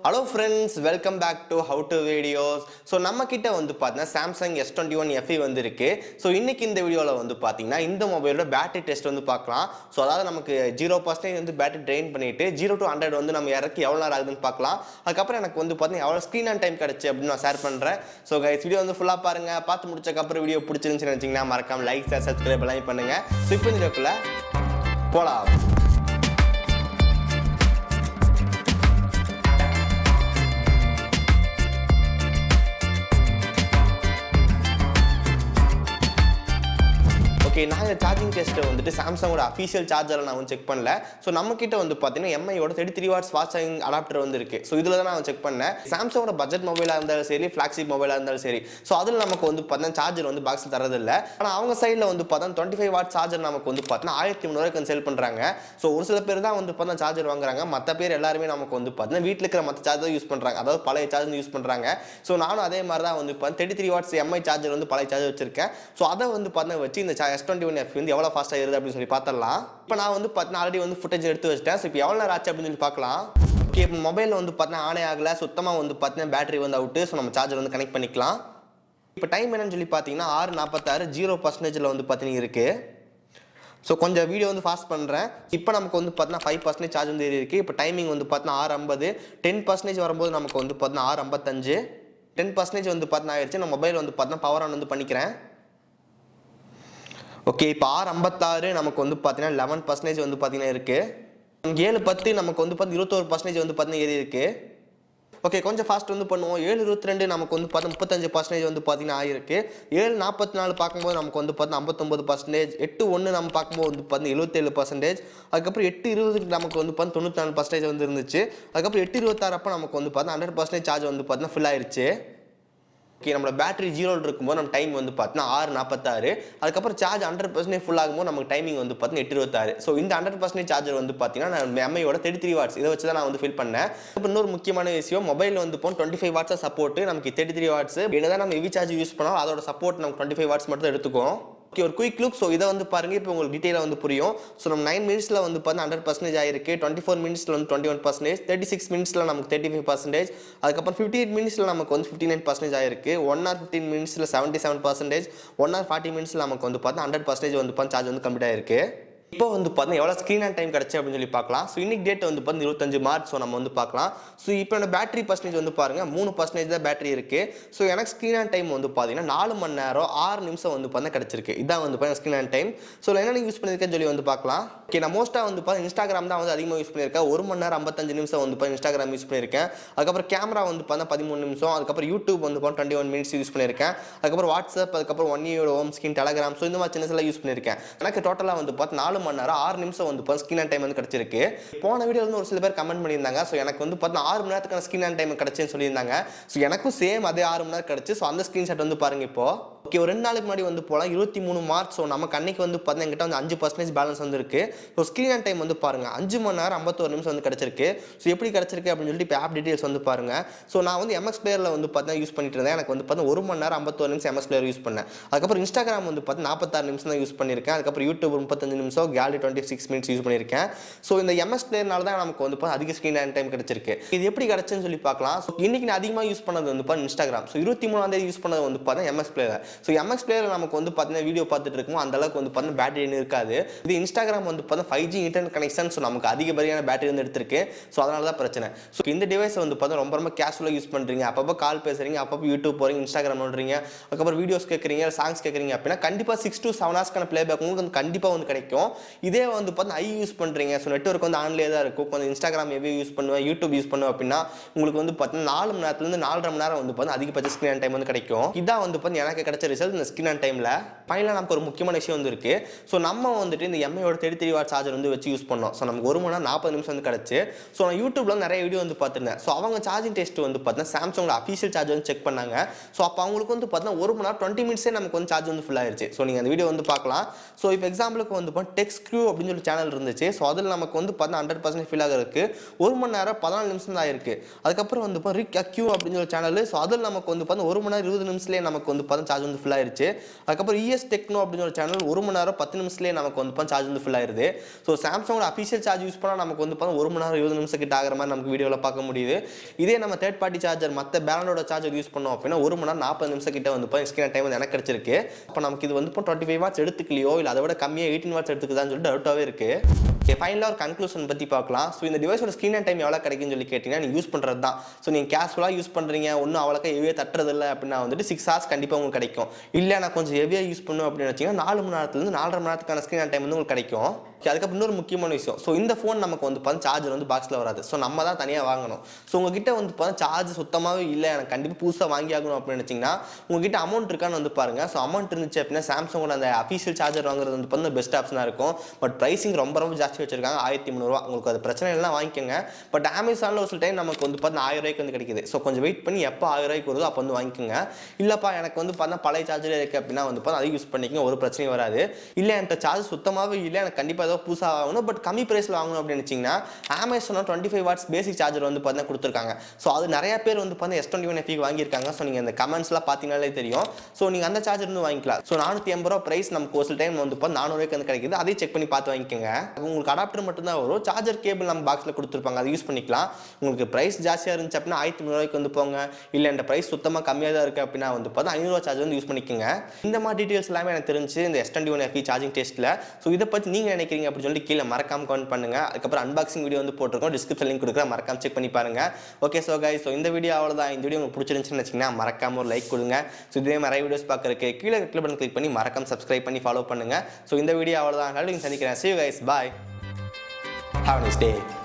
Hello friends, welcome back to How to Videos. So நம்ம கிட்ட வந்து பார்த்தீங்கன்னா Samsung S21 FE வந்து இருக்கு. ஸோ இன்னைக்கு இந்த வீடியோவில் வந்து பார்த்தீங்கன்னா இந்த மொபைலோட பேட்டரி டெஸ்ட் வந்து பார்க்கலாம். ஸோ அதாவது நமக்கு 0% வந்து பேட்டரி ட்ரெயின் பண்ணிட்டு 0 to 100 வந்து நம்ம இறக்கி எவ்வளோ நேரம் ஆகுதுன்னு பார்க்கலாம். அதுக்கப்புறம் எனக்கு வந்து பார்த்தீங்கன்னா எவ்வளோ ஸ்க்ரீன் அண்ட் டைம் கிடச்சி அப்படின்னு நான் ஷேர் பண்ணுறேன். ஸோ கைஸ் வீடியோ வந்து ஃபுல்லாக பாருங்க. பார்த்து முடிச்சக்கப்புறம் வீடியோ பிடிச்சிருந்துச்சுன்னு நினச்சிங்கன்னா மறக்காம லைக் ஷேர் சப்ஸ்கிரைப் எல்லாம் பண்ணுங்க. ஸோ இப்போ இந்த வீடியோக்குள்ள போலாம். ஓகே, நாங்கள் சார்ஜிங் டெஸ்ட்டை வந்துட்டு சாம்சங்கோட அஃபீஷியல் சார்ஜரை நான் வந்து செக் பண்ணல. ஸோ நம்மக்கிட்ட வந்து பார்த்தீங்கன்னா எம்ஐயோட 33 வாட்ஸ் ஃபாஸ்ட் சார்ஜிங் அடாப்டர் வந்து இருக்குது. ஸோ இதில் தான் நான் செக் பண்ணேன். சாம்சங்கோட பட்ஜெட் மொபைலாக இருந்தாலும் சரி, ஃப்ளாக்ஷிப் மொபைலாக இருந்தாலும் சரி, ஸோ அதில் நமக்கு வந்து பார்த்தீங்கன்னா சார்ஜர் வந்து பாக்ஸில் தரதில்லை. ஆனால் அவங்க சைடில் வந்து பார்த்தா 25 வாட் சார்ஜர் நமக்கு வந்து பார்த்தீங்கன்னா 1300 செல் பண்ணுறாங்க. ஸோ ஒரு சில பேர் தான் வந்து பார்த்தா சார்ஜர் வாங்குறாங்க. மற்ற பேர் எல்லாருமே நமக்கு வந்து பார்த்தீங்கன்னா வீட்டில் இருக்கிற மற்ற சார்ஜர் யூஸ் பண்ணுறாங்க, அதாவது பழைய சார்ஜர் யூஸ் பண்ணுறாங்க. ஸோ நானும் அதே மாதிரி தான் வந்து பார்த்தா 33 வாட்ஸ் எம்ஐ சார்ஜர் வந்து பழைய சார்ஜர் வச்சிருக்கேன். ஸோ அதை வந்து பார்த்தீங்கன்னா வச்சு இந்த S21 FE வந்து எவ்வளோ ஃபாஸ்ட்டாக ஏறுது அப்படின்னு சொல்லி பார்த்துடலாம். இப்போ நான் வந்து பார்த்தீங்கன்னா ஆல்ரெடி வந்து ஃபுட்டேஜ் எடுத்து வச்சிட்டேன். ஸோ இப்போ எவ்வளோ நேரம் ஆச்சு அப்படின்னு சொல்லி பார்க்கலாம். ஓகே, இப்போ மொபைலில் வந்து பார்த்தீங்கன்னா ஆனே ஆகலை, சுத்தமாக வந்து பார்த்தீங்கன்னா பேட்டரி வந்து அவுட்டு. ஸோ நம்ம சார்ஜர் வந்து கனெக்ட் பண்ணிக்கலாம். இப்போ டைம் என்னன்னு சொல்லி பார்த்தீங்கன்னா 6:46 0% வந்து பார்த்தீங்கன்னா இருக்குது. ஸோ கொஞ்சம் வீடியோ வந்து ஃபாஸ்ட் பண்ணுறேன். இப்போ நமக்கு வந்து பார்த்தீங்கன்னா 5% சார்ஜ் வந்து ஏறி இருக்குது. இப்போ டைமிங் வந்து பார்த்தீங்கன்னா 6:50. 10% வரும்போது நமக்கு வந்து பார்த்தீங்கன்னா 6:55. 10% வந்து பார்த்தீங்கன்னா ஆயிடுச்சு. நான் மொபைல் வந்து பார்த்தீங்கன்னா பவர் ஆன் வந்து பண்ணிக்கிறேன். ஓகே, இப்போ 6:56 நமக்கு வந்து பார்த்தீங்கன்னா 11% வந்து பார்த்தீங்கன்னா இருக்குது. 7:10 நமக்கு வந்து பார்த்தீங்கன்னா 21% வந்து பார்த்தீங்கன்னா ஏறி இருக்குது. ஓகே, கொஞ்சம் ஃபாஸ்ட் வந்து பண்ணுவோம். 7:22 நமக்கு வந்து பார்த்தா 35% வந்து பார்த்தீங்கன்னா ஆயிருக்கு. 7:44 பார்க்கும்போது நமக்கு வந்து பார்த்தா 59%. 8:1 நம்ம பார்க்கும்போது வந்து பார்த்தீங்கன்னா 77%. அதுக்கப்புறம் 8:20 நமக்கு வந்து பார்த்தா 94% வந்து இருந்துச்சு. அதுக்கப்புறம் 8:26 அப்போ நமக்கு வந்து பார்த்தா 100% சார்ஜ் வந்து பார்த்தீங்கன்னா ஃபுல் ஆயிடுச்சு. ஓகே, நம்மளோட பேட்டரி 0 இருக்கும்போது நம்ம டைம் வந்து பார்த்தீங்கன்னா 6:46. அதுக்கப்புறம் சார்ஜ் 100% ஃபுல் ஆகும்போது நமக்கு டைமிங் வந்து பார்த்தீங்கன்னா 8:26. ஸோ இந்த 100% சார்ஜர் வந்து பார்த்தீங்கன்னா நான் எம்ஐயோட 33 வாட்ஸ் இதை வச்சு தான் நான் வந்து ஃபில் பண்ணேன். இப்போ இன்னொரு முக்கியமான விஷயம், மொபைல் வந்து இப்போ 25 வாட்ஸாக சப்போர்ட், நமக்கு 33 வாட்ஸ். என்னதான் நம்ம ஹெவி சார்ஜ் யூஸ் பண்ணாலும் அதோட சப்போர்ட் நமக்கு 25 வாட்ஸ் மட்டும் தான் எடுத்துக்கும். ஓகே, ஒரு குயிக் லுக். ஸோ இதை வந்து பாருங்கள், இப்போ உங்களுக்கு டீட்டெயிலாக வந்து புரியும். ஸோ நம்ம 9 மினிட்ஸில் வந்து பார்த்தா 100% ஆயிருக்கு. 24 மினிட்ஸில் வந்து 21%. 36 மினிட்ஸில் நமக்கு 35%. அதுக்கப்புறம் 58 மினிட்ஸில் நமக்கு வந்து 59% ஆயிருக்கு. 1 hour 15 மினிட்ஸில் 77%. 1 hour 40 மினிட்ஸில் நமக்கு வந்து பார்த்தா 100% வந்து பார்த்தா சார்ஜ் வந்து கம்ப்ளீட் ஆயிருக்கு. இப்போ வந்து பார்த்தீங்கன்னா எவ்வளோ ஸ்க்ரீன் அண்ட் டைம் கிடச்சி அப்படின்னு சொல்லி பார்க்கலாம். ஸோ இன்னைக்கு டேட் வந்து பார்த்தீங்கன்னா 25 மார்ச். ஸோ நம்ம வந்து பார்க்கலாம். ஸோ இப்போ என்னோட பேட்டரி பர்சன்டேஜ் வந்து பாருங்கள் 3% தான் பேட்டரி இருக்குது. ஸோ எனக்கு ஸ்க்ரீன் அண்ட் டைம் வந்து பார்த்தீங்கன்னா 4 மணி நேரம் 6 நிமிஷம் வந்து பார்த்தீங்கன்னா கிடச்சிருக்கு. இதான் வந்து பார்த்தீங்கன்னா ஸ்க்ரீன் அண்ட் டைம். ஸோ என்னென்ன யூஸ் பண்ணியிருக்கேன்னு சொல்லி வந்து பார்க்கலாம். ஓகே, நான் மோஸ்ட்டாக வந்து பார்த்தீங்கன்னா இன்ஸ்டாகிராம் தான் வந்து அதிகமாக யூஸ் பண்ணியிருக்கேன். 1 மணி நேரம் 55 நிமிஷம் வந்து பார்த்தீங்கன்னா இன்ஸ்டாகிராம் யூஸ் பண்ணியிருக்கேன். அதுக்கப்புறம் கேமரா வந்து பார்த்தீங்கன்னா 13 நிமிஷம். அதுக்கப்புறம் யூடியூப் வந்து பார்த்தீங்கன்னா 21 மினிட்ஸ் யூஸ் பண்ணியிருக்கேன். அதுக்கப்புறம் வாட்ஸ்அப், அதுக்கப்புறம் 1 year home screen, Telegram, so இந்த மாதிரி சின்னதெல்லாம் யூஸ் பண்ணியிருக்கேன். எனக்கு டோட்டலாக வந்து பார்த்தா 4 மணி நேரம் 6 நிமிஷம் வந்து ஸ்கிரீன் அண்ட் டைம் வந்து கிடைச்சிருக்கு. போன வீடியோ வந்து ஒரு சில பேர் கமெண்ட் பண்ணியிருந்தாங்க. ஸோ எனக்கு வந்து பார்த்தா 6 மணி நேரத்துக்கான ஸ்கிரீன் அண்ட் டைம் கிடைச்சுன்னு சொல்லியிருந்தாங்க. ஸோ எனக்கும் சேம் அதே 6 மணி நேரம் கிடைச்சு. ஸோ அந்த ஸ்கிரீன்ஷாட் வந்து பாருங்க. இப்போ ஓகே, ஒரு 2 நாளுக்கு முன்னாடி வந்து போகலாம் 23 மார்ச். ஸோ நமக்கு அன்னைக்கு வந்து பார்த்தா எங்கிட்ட வந்து 5% பேலன்ஸ் வந்து இருக்கு. ஸோ ஸ்கிரீன் அண்ட் டைம் வந்து பாருங்க 5 மணி நேரம் 51 நிமிஷம் வந்து கிடைச்சிருக்கு. ஸோ எப்படி கிடைச்சிருக்கு அப்படின்னு சொல்லிட்டு இப்போ ஆப் டீடைல்ஸ் வந்து பாருங்க. ஸோ நான் வந்து எம்எக்ஸ் பிளேயரில் வந்து பார்த்தா யூஸ் பண்ணிட்டு இருந்தேன். எனக்கு வந்து பார்த்தா 1 மணி நேரம் 51 நிமிஷம் எம்எக்ஸ் பிளேயர் யூஸ் பண்ணேன். அதுக்கப்புறம் இன்ஸ்டாகிராம் வந்து பார்த்தா 46 நிமிஷம் தான் யூஸ் பண்ணியிருக்கேன். அதுக்கப்புறம் யூடியூப் 35 நிமிஷம், கேலரி 26 மினிட்ஸ் யூஸ் பண்ணியிருக்கேன். ஸோ இந்த எம்எஸ் பிளேயர்னால தான் நமக்கு வந்து அதிக ஸ்க்ரீன் அண்ட் டைம் கிடைச்சிருக்கு. இது எப்படி கிடைச்சுன்னு சொல்லி பார்க்கலாம். ஸோ இன்னைக்கு நான் அதிகமாக யூஸ் பண்ணது வந்து இன்ஸ்டாகிராம். ஸோ 23ஆம் தேதி யூஸ் பண்ணது வந்து பார்த்தா MS player. So MS player நமக்கு வந்து பார்த்தீங்கன்னா வீடியோ பார்த்துட்டு இருக்கும் அந்த அளவுக்கு வந்து பார்த்தீங்கன்னா பேட்டரி இருக்காது. இது இன்ஸ்டாகிராம் வந்து பார்த்தா 5G இன்டர்நெட் கனெக்ஷன். ஸோ நமக்கு அதிகப்படியான பேட்டரி வந்து எடுத்திருக்கு. ஸோ அதனால தான் பிரச்சனை. ஸோ இந்த டிவைஸ் வந்து பார்த்தா ரொம்ப ரொம்ப கேஷுவலாக யூஸ் பண்ணுறீங்க, அப்பப்போ கால் பேசுறீங்க, அப்பப்போ யூடியூப் போகிறீங்க, இன்ஸ்டாகிராம் பண்ணுறீங்க, அதுக்கப்புறம் வீடியோஸ் கேட்குறீங்க, சாங்ஸ் கேட்குறீங்க அப்படின்னா கண்டிப்பாக 6 to 7 ஹவர்ஸ்க்கான பிளேபேக் உங்களுக்கு வந்து கண்டிப்பாக வந்து கிடைக்கும். இதே வந்து பார்த்தா யூஸ் பண்ணுறீங்க, ஸோ நெட்வொர்க் வந்து ஆன்லேயே தான் இருக்கும், கொஞ்சம் இன்ஸ்டாகிராம் எவ்வளோ யூஸ் பண்ணுவேன், யூடியூப் யூஸ் பண்ணுவேன் அப்படின்னா உங்களுக்கு வந்து பார்த்தீங்கன்னா 4 மணி நேரத்துலேருந்து 4.5 மணி நேரம் வந்து பார்த்தா அதிகபட்ச ஸ்க்ரீன் டைம் வந்து கிடைக்கும். இதான் வந்து பார்த்தீங்கன்னா எனக்கு கிடைச்ச ரிசல்ட் இந்த ஸ்க்ரீன் அண்ட் டைமில். ஃபைனலாக நமக்கு ஒரு முக்கியமான விஷயம் வந்து இருக்குது. ஸோ நம்ம வந்துட்டு இந்த எம்ஐயோட 33 வாட் சார்ஜர் வந்து வச்சு யூஸ் பண்ணோம். ஸோ நமக்கு 1 மணி நேரம் 40 நிமிஷம் வந்து கிடச்சி. ஸோ நான் யூடியூப்ல நிறைய வீடியோ வந்து பார்த்துருந்தேன். ஸோ அவங்க சார்ஜிங் டெஸ்ட் வந்து பார்த்தீங்கன்னா சாம்சங்கோட அஃபீஷியல் சார்ஜ் வந்து செக் பண்ணாங்க. ஸோ அப்போ அவங்களுக்கு வந்து பார்த்தீங்கன்னா 1 மணி நேரம் 20 மினிட்ஸே நமக்கு வந்து சார்ஜ் வந்து ஃபுல் ஆயிடுச்சு. ஸோ நீங்கள் அந்த வீடியோ வந்து பார்க்கலாம். ஸோ இப்போ எக்ஸாம்பிளுக்கு வந்து டெக்ஸ்க்யூ அப்படின்னு சொல்லி சேனல் இருந்துச்சு. ஸோ அதில் நமக்கு வந்து பார்த்தீங்கன்னா 100% ஃபில் ஆகிறதுக்கு 1 மணி நேரம் 14 நிமிஷம் தான் ஆயிருக்கு. அதுக்கப்புறம் வந்து ரிக் அக்யூ அப்படின்னு சொல்லி சேனல். ஸோ அதில் நமக்கு வந்து பார்த்தீங்கன்னா 1 மணி நேரம் 20 நிமிஷத்துலேயே நமக்கு வந்து பார்த்தீங்கன்னா சார்ஜ் வந்து ஃபுல் ஆயிருச்சு. அதுக்கப்புறம் ES Techno அப்படின்னு ஒரு சேனல் 1 மணி நேரம் 10 நிமிஷத்துலேயே நமக்கு வந்து சார்ஜ் வந்து ஃபுல் ஆயிருது. ஸோ சாம்சங்கோட அஃபிஷியல் சார்ஜ் யூஸ் பண்ணால் நமக்கு வந்து 1 மணி நேரம் 20 நிமிஷம் கிட்ட ஆகிற மாதிரி நமக்கு வீடியோவில் பார்க்க முடியுது. இதே நம்ம தேர்ட் பார்ட்டி சார்ஜர் மற்ற பிராண்டோட சார்ஜர் யூஸ் பண்ணோம் அப்படின்னா 1 மணி நேரம் 40 நிமிஷம் கிட்ட வந்து ஸ்கிரீன் டைம் வந்து எனக்கு கிடைச்சிருக்கு. அப்போ நமக்கு இது வந்து 25 வாட்ஸ் எடுத்துக்கலையோ இல்லை அதை விட கம்மியாக 18 வாட்ஸ் எடுத்துக்குதான்னு சொல்லிட்டு டவுட்டாகவே இருக்கு. ஃபைனலாக ஒரு கன்க்ளூஷன் பற்றி பார்க்கலாம். ஸோ இந்த டிவைஸோட ஸ்க்ரீன் டைம் எவ்வளோ கிடைக்குன்னு சொல்லி கேட்டிங்கன்னா நீங்கள் யூஸ் பண்ணுறது தான். ஸோ நீங்கள் கேஷுவலாக யூஸ் பண்ணுறீங்க, ஒன்றும் அவ்வளோக்கா ஹெவியாக தட்டுறதில்லை அப்படின்னா வந்துட்டு 6 hours கண்டிப்பாக உங்களுக்கு கிடைக்கும். இல்லை நான் கொஞ்சம் ஹெவியாக யூஸ் பண்ணும் அப்படின்னு வச்சிங்கன்னா 4 மணி நேரத்துலேருந்து 4.5 மணி நேரத்துக்கான ஸ்க்ரீன் டைம் வந்து உங்களுக்கு கிடைக்கும். அதுக்கப்புறம் இன்னொரு முக்கியமான விஷயம், ஸோ இந்த ஃபோன் நமக்கு வந்து சார்ஜர் வந்து பாக்ஸில் வராது. ஸோ நம்ம தான் தனியாக வாங்கணும். ஸோ உங்ககிட்ட வந்து சார்ஜ் சுத்தமாகவே இல்லை, எனக்கு கண்டிப்பாக புதுசாக வாங்கி ஆகணும் அப்படின்னு நினச்சிங்கன்னா உங்ககிட்ட அமௌண்ட் இருக்கான்னு வந்து பாருங்கள். ஸோ அமௌண்ட் இருந்துச்சு அப்படின்னா சாம்சங்கோட அந்த அஃபிஷியல் சார்ஜர் வாங்குறது வந்து பெஸ்ட் ஆப்ஷனாக இருக்கும். பட் ப்ரைஸிங் ரொம்ப ஜாஸ்தி வச்சிருக்காங்க, 1300 ரூபா. உங்களுக்கு அது பிரச்சனை இல்லைனா வாங்கிக்கோங்க. பட் அமேசானில் ஒரு சில டைம் நமக்கு வந்து 1000 ரூபாய்க்கு வந்து கிடைக்குது. ஸோ கொஞ்சம் வெயிட் பண்ணி எப்போ 1000 ரூபாய்க்கு வருதோ அப்போ வந்து வாங்கிக்கோங்க. இல்லைப்பா எனக்கு வந்து பழைய சார்ஜரே இருக்குது அப்படின்னா வந்து அதை யூஸ் பண்ணிக்கோங்க, ஒரு பிரச்சனையும் வராது. இல்லை என்கிட்ட சார்ஜ் சுத்தமாகவே இல்லை, எனக்கு கண்டிப்பாக ஏதோ புதுசாக வாங்கணும் பட் கம்மி ப்ரைஸில் வாங்கணும் அப்படின்னு நினச்சிங்கன்னா அமேசானில் 25 வாட்ஸ் பேசிக் சார்ஜர் வந்து கொடுத்துருக்காங்க. ஸோ அது நிறைய பேர் வந்து S21 FE வாங்கியிருக்காங்க. ஸோ நீங்கள் இந்த கமெண்ட்ஸ்லாம் பார்த்தீங்கன்னாலே தெரியும். ஸோ நீங்கள் அந்த சார்ஜர் வந்து வாங்கிக்கலாம். ஸோ 480 ரூபா ப்ரைஸ் நமக்கு ஒரு சில டைம் வந்து 400 ரூபாய்க்கு வந்து கிடைக்குது. அதையும் செக் பண்ணி பார்த்து வாங்கிக்கோங்க. உங்களுக்கு அடாப்டர் மட்டும் தான் வரும், சார்ஜர் கேபிள் நம்ம பாக்ஸில் கொடுத்துருப்பாங்க, அதை யூஸ் பண்ணிக்கலாம். உங்களுக்கு ப்ரைஸ் ஜாஸ்தியாக இருந்துச்சு அப்படின்னா 1300 ரூபாய்க்கு வந்து போங்க. இல்லை இந்த ப்ரைஸ் சுத்தமாக கம்மியாக தான் இருக்குது அப்படின்னா வந்து 500 ரூபா சார்ஜர் வந்து யூஸ் பண்ணிக்கோங்க. இந்த மாதிரி டீட்டெயில்ஸ் எல்லாமே எனக்கு தெரிஞ்சு இந்த S21 FE சார்ஜிங் டெஸ்ட்டில். ஸோ இதை பற்றி நீங்கள் நினைக்கிறீங்க அப்படின்னு சொல்லிட்டு கீழே மறக்காம கமெண்ட் பண்ணுங்க. அதுக்கப்புறம் அன்பாக்சிங் வீடியோ வந்து போட்டிருக்கோம், டிஸ்கிரிப்ஷன் லிங்க் கொடுக்குறேன், மறக்காம செக் பண்ணி பாருங்க. ஓகே ஸோ கைஸ், ஸோ இந்த வீடியோ அவ்வளோதான். இந்த வீடியோ உங்களுக்கு பிடிச்சிருந்துச்சுன்னு வச்சிங்கன்னா மறக்காம ஒரு லைக் கொடுங்க. ஸோ இதே நிறைய வீடியோஸ் பார்க்குறதுக்கு கீழே கிளிக் பண்ணி கிளிக் பண்ணி மறக்காம சப்ஸ்கிரைப் பண்ணி ஃபாலோ பண்ணுங்க. ஸோ இந்த வீடியோ அவ்வளோதான். சந்திக்கிறேன். See you guys. Bye. Have a nice day.